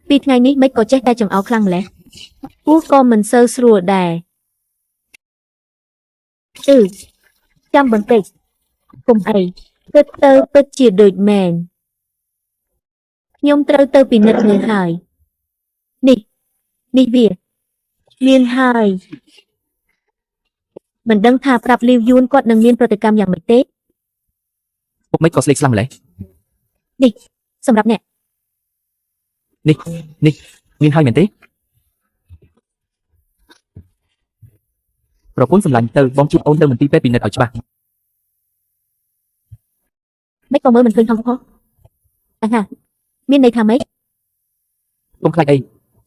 ពីថ្ងៃនេះមិនក៏ចេះតែចង្អោរខ្លាំងម្ល៉េះពោះក៏មិនសូវស្រួលដែរចាំបន្តិចកុំអីគិតទៅពិតជាដូចមែនខ្ញុំត្រូវទៅពិនិត្យមើលហើយនេះវាមានហើយមិនដឹងថាប្រាប់លីវយួនគាត់នឹងមានប្រតិកម្មយ៉ាងម៉េចទេពុកមិនក៏ស្លេកស្លាំងម្ល៉េះនេះសម្រាប់អ្នកនេះមានហើយមែនទេប្រពន្ធសម្លាញ់ទៅបងជួបអូនទៅមន្ទីរពេទ្យពិនិត្យឲ្យច្បាស់មិនក៏មើលមិនឃើញផងហ៎អាហាមានន័យថាម៉េចពុំខ្លាចអី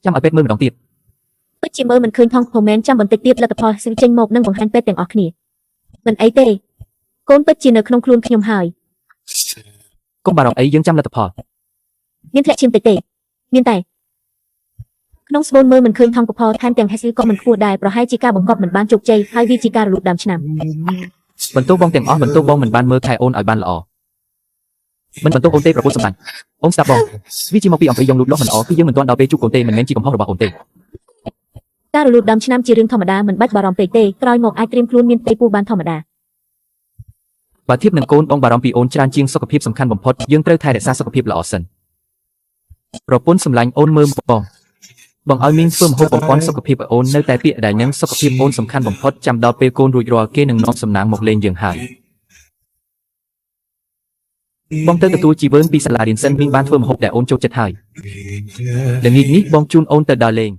ចាំឲ្យពេទ្យមើលម្ដងទៀតពិតជាមើលមិនឃើញផងខមមិនចាំបន្តិចទៀតលទ្ធផលចេញមកនឹងបង្ហាញពេទ្យទាំងអស់គ្នាមិនអីទេកូនពិតជានៅក្នុងខ្លួនខ្ញុំហើយកុំបារម្ភអីយើងចាំលទ្ធផលមានធ្លាក់ឈាមតិចទេមានតែក្នុងស្បូនមើលមិនឃើញថងកផលថែមទាំងហេសក៏មិនខ្ពស់ដែរប្រហែលជាការបង្កប់មិនបានជោគជ័យហើយវាជាការរលូតដើមឆ្នាំបន្ទោសបងទាំងអស់បន្ទោសបងមិនបានមើលថែអូនឲ្យបានល្អមិនបន្ទោសអូនទេប្រពន្ធសម្លាញ់អូនស្ដាប់បងវាជាមកពីអំពីយងលូតលាស់មិនល្អគឺយើងមិនទាន់ដល់ពេលជួបកូនទេមិនមែនជាកំហុសរបស់អូនទេការរលូតដើមឆ្នាំជារឿងធម្មតាមិនបាច់បារម្ភពេកទេក្រោយមកអាចត្រៀមខ្លួនមានផ្ទៃពោះបានធម្មតាបើធៀបនឹងកូនបងបារម្ភពីអូនច្រើនជាងសុខភាពសំខាន់បំផុតយើងត្រូវថែរក្សាសុខភាពល្អសិនប្រពន្ធសម្លាញ់អូនមើលបងឲ្យមីងធ្វើម្ហូបបំពេញសុខភាពឲ្យអូននៅតែពាក្យដែលនឹងសុខភាពអូនសំខាន់បំផុតចាំដល់ពេលកូនរួចរាល់គេនឹងនាំសំណាងមកលេងយើងហើយបងទៅទទួលជីវឿនពីសាលារៀនសិនមីងបានធ្វើម្ហូបដែលអូនចូលចិត្តហើយល្ងាចនេះបងជូនអូនទៅដើរលេង